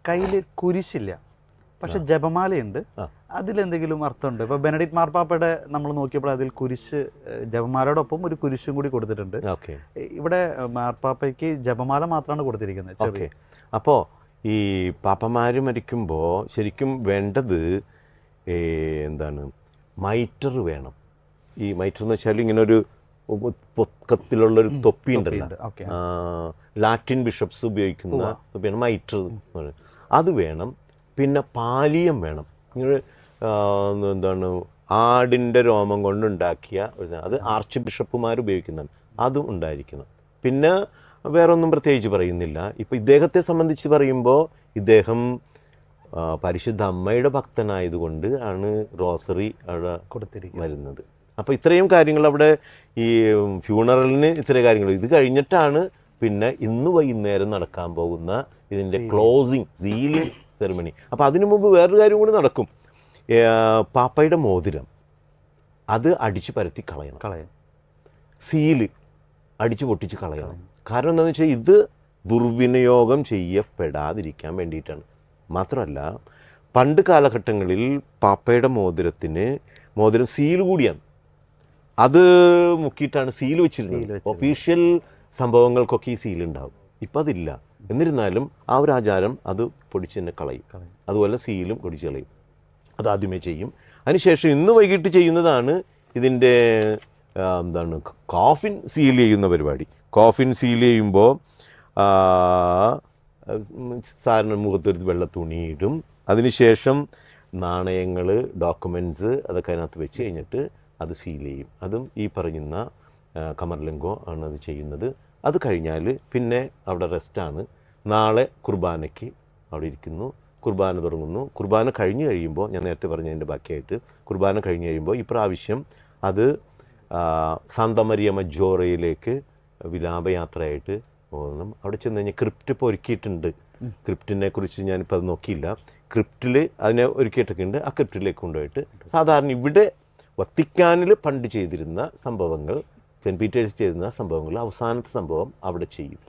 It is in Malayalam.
കയ്യിൽ കുരിശില്ല, പക്ഷെ ജപമാലയുണ്ട്. അതിലെന്തെങ്കിലും അർത്ഥമുണ്ട്? ഇപ്പോൾ ബെനഡിക്ട് മാർപ്പാപ്പയുടെ നമ്മൾ നോക്കിയപ്പോൾ അതിൽ കുരിശ്, ജപമാലയോടൊപ്പം ഒരു കുരിശും കൂടി കൊടുത്തിട്ടുണ്ട്. ഇവിടെ മാർപ്പാപ്പയ്ക്ക് ജപമാല മാത്രമാണ് കൊടുത്തിരിക്കുന്നത്. ഓക്കെ, അപ്പോൾ ഈ പാപ്പമാർ മരിക്കുമ്പോൾ ശരിക്കും വേണ്ടത് എന്താണ്, മൈറ്റർ വേണം. ഈ മൈറ്റർ എന്ന് വെച്ചാൽ ഇങ്ങനെ ഒരു പൊക്കത്തിലുള്ളൊരു തൊപ്പി ഉണ്ടല്ലോ, ലാറ്റിൻ ബിഷപ്സ് ഉപയോഗിക്കുന്ന തൊപ്പിയാണ് മൈറ്റർ. അത് വേണം. പിന്നെ പാലിയം വേണം. ഇങ്ങനെ എന്താണ്, ആടിൻ്റെ രോമം കൊണ്ടുണ്ടാക്കിയ അത് ആർച്ച് ബിഷപ്പുമാർ ഉപയോഗിക്കുന്നതാണ്, അതും ഉണ്ടായിരിക്കണം. പിന്നെ വേറൊന്നും പ്രത്യേകിച്ച് പറയുന്നില്ല. ഇപ്പം ഇദ്ദേഹത്തെ സംബന്ധിച്ച് പറയുമ്പോൾ ഇദ്ദേഹം പരിശുദ്ധ അമ്മയുടെ ഭക്തനായതുകൊണ്ട് ആണ് റോസറി അവിടെ വരുന്നത്. അപ്പോൾ ഇത്രയും കാര്യങ്ങൾ അവിടെ ഈ ഫ്യൂണറലിന് ഇത്രയും കാര്യങ്ങൾ. ഇത് കഴിഞ്ഞിട്ടാണ് പിന്നെ ഇന്ന് വൈകുന്നേരം നടക്കാൻ പോകുന്ന ഇതിൻ്റെ ക്ലോസിങ് സീലിംഗ് സെറിമണി. അപ്പോൾ അതിനു മുമ്പ് വേറൊരു കാര്യം കൂടി നടക്കും. പാപ്പയുടെ മോതിരം അത് അടിച്ച് പരത്തി കളയണം. സീല് അടിച്ച് പൊട്ടിച്ച് കളയണം. കാരണം എന്താണെന്ന് വെച്ചാൽ ഇത് ദുർവിനിയോഗം ചെയ്യപ്പെടാതിരിക്കാൻ വേണ്ടിയിട്ടാണ്. മാത്രമല്ല, പണ്ട് കാലഘട്ടങ്ങളിൽ പാപ്പയുടെ മോതിരം സീല് കൂടിയാണ്. അത് മുക്കിയിട്ടാണ് സീൽ വെച്ചിരുന്നത്. ഒഫീഷ്യൽ സംഭവങ്ങൾക്കൊക്കെ ഈ സീലുണ്ടാവും. ഇപ്പം അതില്ല. എന്നിരുന്നാലും ആ ഒരു ആചാരം അത് പൊടിച്ച് തന്നെ കളയും. അതുപോലെ സീലും പൊടിച്ച് കളയും. അതാദ്യമേ ചെയ്യും. അതിനുശേഷം ഇന്ന് വൈകിട്ട് ചെയ്യുന്നതാണ് ഇതിൻ്റെ എന്താണ്, കോഫിൻ സീൽ ചെയ്യുന്ന പരിപാടി. കോഫിൻ സീൽ ചെയ്യുമ്പോൾ സാറിന് മുഖത്തൊരു വെള്ള തുണിയിടും. അതിനുശേഷം നാണയങ്ങൾ, ഡോക്യുമെൻറ്റ്സ് അതൊക്കെ അതിനകത്ത് വെച്ച് കഴിഞ്ഞിട്ട് അത് സീൽ ചെയ്യും. അതും ഈ പറയുന്ന കമർലിംഗോ ആണ് അത് ചെയ്യുന്നത്. അത് കഴിഞ്ഞാൽ പിന്നെ അവിടെ റെസ്റ്റാണ്. നാളെ കുർബാനയ്ക്ക് അവിടെ ഇരിക്കുന്നു. കുർബാന തുടങ്ങുന്നു. കുർബാന കഴിഞ്ഞ് കഴിയുമ്പോൾ, ഞാൻ നേരത്തെ പറഞ്ഞതിൻ്റെ ബാക്കിയായിട്ട്, കുർബാന കഴിഞ്ഞ് കഴിയുമ്പോൾ ഇപ്രാവശ്യം അത് സാന്ത മരിയ മജോറയിലേക്ക് വിലാപയാത്രയായിട്ട് പോകണം. അവിടെ ചെന്ന് കഴിഞ്ഞാൽ ക്രിപ്റ്റ് ഇപ്പോൾ ഒരുക്കിയിട്ടുണ്ട്. ക്രിപ്റ്റിനെ കുറിച്ച് ഞാനിപ്പോൾ അത് നോക്കിയില്ല. ക്രിപ്റ്റിൽ അതിനെ ഒരുക്കിയിട്ടൊക്കെ ഉണ്ട്. ആ ക്രിപ്റ്റിലേക്ക് കൊണ്ടുപോയിട്ട് സാധാരണ ഇവിടെ വത്തിക്കാനിൽ പണ്ട് ചെയ്തിരുന്ന സംഭവങ്ങൾ, സെൻറ്റ് പീറ്റേഴ്സ് ചെയ്തിരുന്ന സംഭവങ്ങൾ, അവസാനത്തെ സംഭവം അവിടെ ചെയ്യും.